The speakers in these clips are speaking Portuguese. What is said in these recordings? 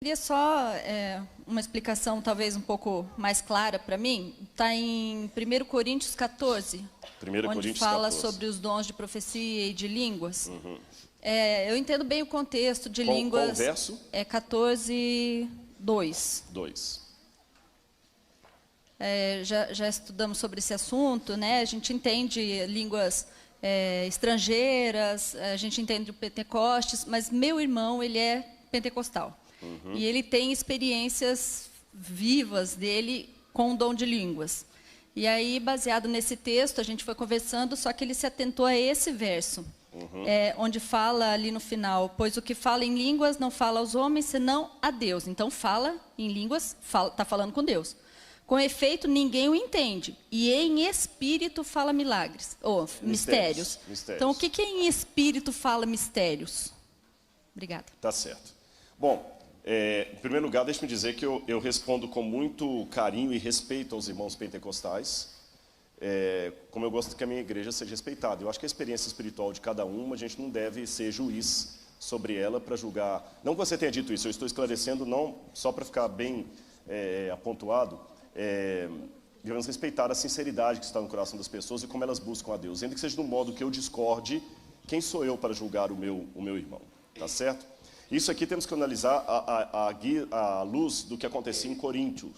Queria só uma explicação talvez um pouco mais clara para mim. Está em 1 Coríntios 14, 1 onde Coríntios fala 14. sobre os dons de profecia e de línguas. Eu entendo bem o contexto de Qual línguas. verso? É 14, 2. 2. Já estudamos sobre esse assunto, né? A gente entende línguas estrangeiras, a gente entende o Pentecostes, mas meu irmão, ele é pentecostal. E ele tem experiências vivas dele com o dom de línguas. E aí, baseado nesse texto, a gente foi conversando, só que ele se atentou a esse verso, onde fala ali no final, pois o que fala em línguas não fala aos homens, senão a Deus. Então, fala em línguas, está falando com Deus. Com efeito, ninguém o entende. E em espírito fala milagres, ou mistérios. Então, o que em espírito fala mistérios? Obrigada. Tá certo. Bom, em primeiro lugar, deixe-me dizer que eu respondo com muito carinho e respeito aos irmãos pentecostais, como eu gosto que a minha igreja seja respeitada. Eu acho que a experiência espiritual de cada um, a gente não deve ser juiz sobre ela para julgar. Não que você tenha dito isso, eu estou esclarecendo, não só para ficar bem apontuado, devemos respeitar a sinceridade que está no coração das pessoas e como elas buscam a Deus. Ainda que seja de um modo que eu discorde, quem sou eu para julgar o meu irmão? Tá certo? Isso aqui temos que analisar à luz do que acontecia em Corinto.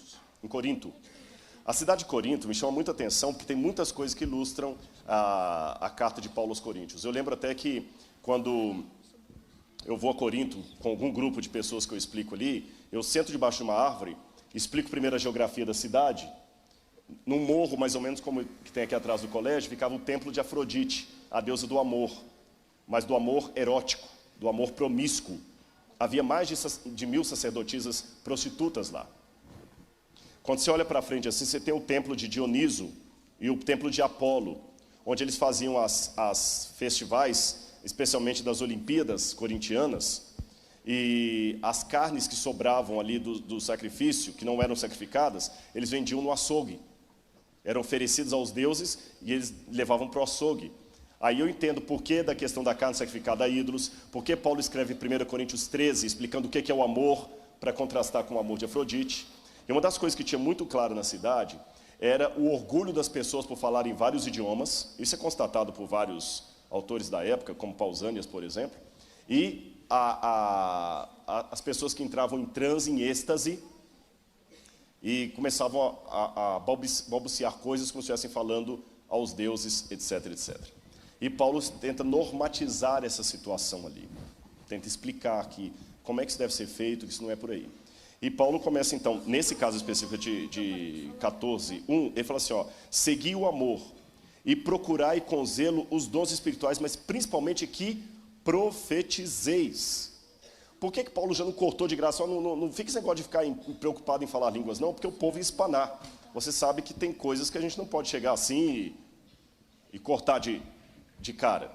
A cidade de Corinto me chama muita atenção porque tem muitas coisas que ilustram a carta de Paulo aos Coríntios. Eu lembro até que quando eu vou a Corinto com algum grupo de pessoas que eu explico ali, eu sento debaixo de uma árvore, explico primeiro a geografia da cidade. Num morro, mais ou menos como que tem aqui atrás do colégio, ficava o templo de Afrodite, a deusa do amor, mas do amor erótico, do amor promíscuo. Havia mais de 1000 sacerdotisas prostitutas lá. Quando você olha para frente assim, você tem o templo de Dioniso e o templo de Apolo, onde eles faziam as festivais, especialmente das Olimpíadas corintianas, e as carnes que sobravam ali do sacrifício, que não eram sacrificadas, eles vendiam no açougue. Eram oferecidas aos deuses e eles levavam para o açougue. Aí eu entendo por que da questão da carne sacrificada a ídolos, por que Paulo escreve em 1 Coríntios 13, explicando o que é o amor, para contrastar com o amor de Afrodite. E uma das coisas que tinha muito claro na cidade era o orgulho das pessoas por falarem vários idiomas. Isso é constatado por vários autores da época, como Pausanias, por exemplo. E as pessoas que entravam em transe, em êxtase, e começavam a balbuciar coisas como se estivessem falando aos deuses, etc, etc. E Paulo tenta normatizar essa situação ali. Tenta explicar que como é que isso deve ser feito, que isso não é por aí. E Paulo começa então, nesse caso específico de 14:1, ele fala assim, segui o amor e procurai com zelo os dons espirituais, mas principalmente que profetizeis. Por que Paulo já não cortou de graça? Não fica esse negócio de ficar preocupado em falar línguas, não, porque o povo ia espanar. Você sabe que tem coisas que a gente não pode chegar assim e cortar de cara.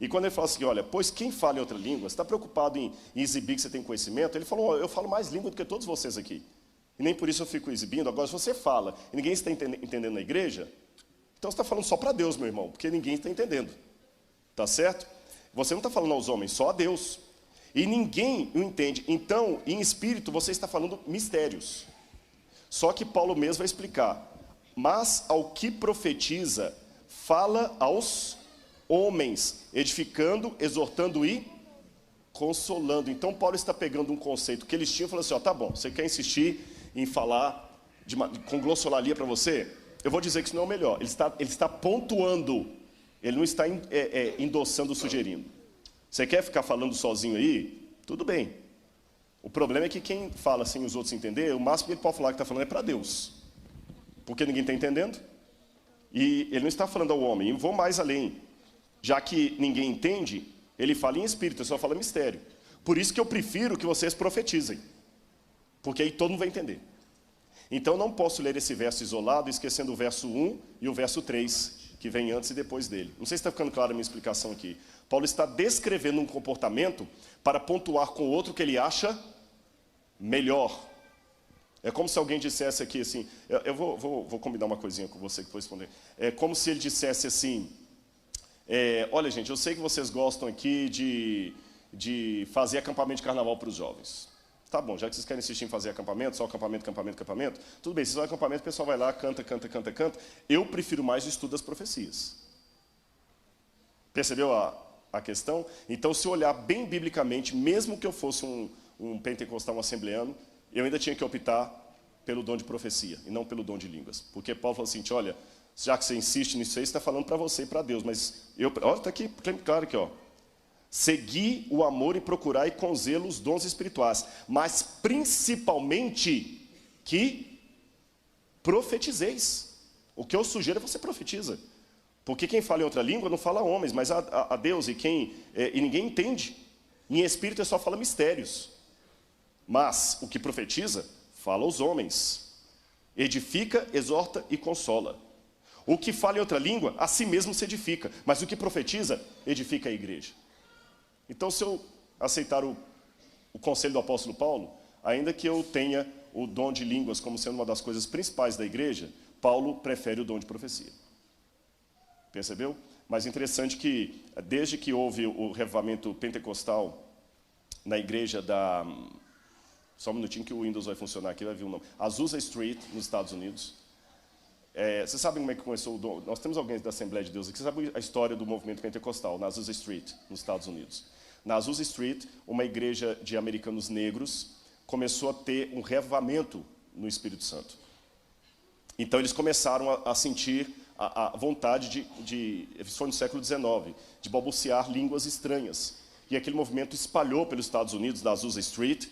E quando ele fala assim, olha, pois quem fala em outra língua, você está preocupado em exibir que você tem conhecimento? Ele falou, eu falo mais língua do que todos vocês aqui. E nem por isso eu fico exibindo. Agora, se você fala e ninguém está entendendo na igreja, então você está falando só para Deus, meu irmão, porque ninguém está entendendo. Tá certo? Você não está falando aos homens, só a Deus. E ninguém o entende. Então, em espírito, você está falando mistérios. Só que Paulo mesmo vai explicar. Mas ao que profetiza, fala aos homens, edificando, exortando e consolando. Então Paulo está pegando um conceito que eles tinham e falando assim, tá bom, você quer insistir em falar com glossolalia para você? Eu vou dizer que isso não é o melhor. Ele está pontuando, ele não está endossando, sugerindo. Você quer ficar falando sozinho aí? Tudo bem. O problema é que quem fala sem os outros entender, o máximo que ele pode falar que está falando é para Deus. Porque ninguém está entendendo. E ele não está falando ao homem. Eu vou mais além. Já que ninguém entende, ele fala em espírito, ele só fala mistério. Por isso que eu prefiro que vocês profetizem. Porque aí todo mundo vai entender. Então não posso ler esse verso isolado, esquecendo o verso 1 e o verso 3, que vem antes e depois dele. Não sei se está ficando clara a minha explicação aqui. Paulo está descrevendo um comportamento para pontuar com o outro que ele acha melhor. É como se alguém dissesse aqui assim, eu vou combinar uma coisinha com você que vou responder. É como se ele dissesse assim, olha gente, eu sei que vocês gostam aqui de fazer acampamento de carnaval para os jovens. Tá bom, já que vocês querem insistir em fazer acampamento, só acampamento, tudo bem, vocês vão ao acampamento, o pessoal vai lá, canta. Eu prefiro mais o estudo das profecias. Percebeu a questão? Então, se eu olhar bem biblicamente, mesmo que eu fosse um pentecostal, um assembleano, eu ainda tinha que optar pelo dom de profecia, e não pelo dom de línguas. Porque Paulo falou assim, olha, já que você insiste nisso aí, você está falando para você e para Deus, mas olha, está aqui, claro aqui, ó. Segui o amor e procurai com zelo os dons espirituais, mas principalmente que profetizeis. O que eu sugiro é você profetiza. Porque quem fala em outra língua não fala a homens, mas a Deus, e ninguém entende. Em espírito é só fala mistérios. Mas o que profetiza, fala aos homens. Edifica, exorta e consola. O que fala em outra língua, a si mesmo se edifica. Mas o que profetiza, edifica a igreja. Então, se eu aceitar o conselho do apóstolo Paulo, ainda que eu tenha o dom de línguas como sendo uma das coisas principais da igreja, Paulo prefere o dom de profecia. Percebeu? Mas interessante que, desde que houve o revivamento pentecostal na igreja da... Só um minutinho que o Windows vai funcionar aqui, vai vir o nome. Azusa Street, nos Estados Unidos. Vocês sabem como é que começou o dom? Nós temos alguém da Assembleia de Deus aqui, vocês sabem a história do movimento pentecostal, na Azusa Street, nos Estados Unidos. Na Azusa Street, uma igreja de americanos negros começou a ter um revivamento no Espírito Santo. Então, eles começaram a sentir a vontade isso foi no século XIX, de balbuciar línguas estranhas. E aquele movimento espalhou pelos Estados Unidos, da Azusa Street,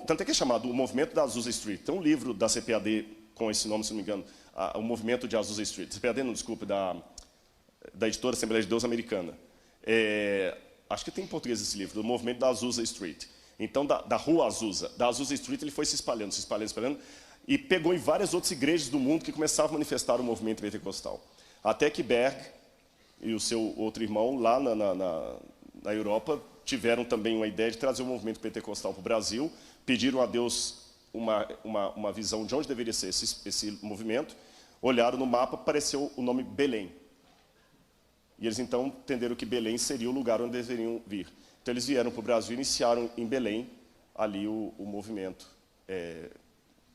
tanto é que é chamado o movimento da Azusa Street. Tem um livro da CPAD com esse nome, se não me engano, o movimento de Azusa Street. CPAD, não, desculpe, da editora Assembleia de Deus Americana. Acho que tem em português esse livro, do movimento da Azusa Street. Então, da rua Azusa, da Azusa Street, ele foi se espalhando, e pegou em várias outras igrejas do mundo que começavam a manifestar o movimento pentecostal. Até que Berg e o seu outro irmão, lá na Europa, tiveram também uma ideia de trazer o movimento pentecostal para o Brasil, pediram a Deus uma visão de onde deveria ser esse movimento, olharam no mapa, apareceu o nome Belém. E eles então entenderam que Belém seria o lugar onde deveriam vir. Então eles vieram para o Brasil e iniciaram em Belém ali o movimento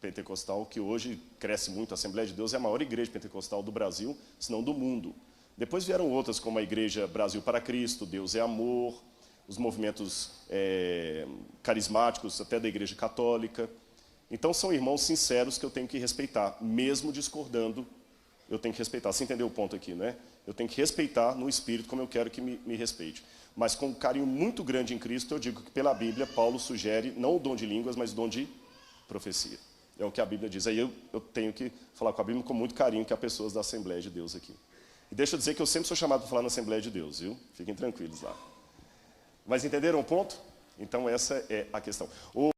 pentecostal, que hoje cresce muito. A Assembleia de Deus é a maior igreja pentecostal do Brasil, se não do mundo. Depois vieram outras, como a Igreja Brasil para Cristo, Deus é Amor, os movimentos carismáticos, até da Igreja Católica. Então, são irmãos sinceros que eu tenho que respeitar, mesmo discordando, eu tenho que respeitar. Você entendeu o ponto aqui, né? Eu tenho que respeitar no Espírito como eu quero que me respeite. Mas com um carinho muito grande em Cristo, eu digo que pela Bíblia, Paulo sugere não o dom de línguas, mas o dom de profecia. É o que a Bíblia diz. Aí eu tenho que falar com a Bíblia com muito carinho, que há pessoas da Assembleia de Deus aqui. E deixa eu dizer que eu sempre sou chamado para falar na Assembleia de Deus, viu? Fiquem tranquilos lá. Mas entenderam o ponto? Então essa é a questão.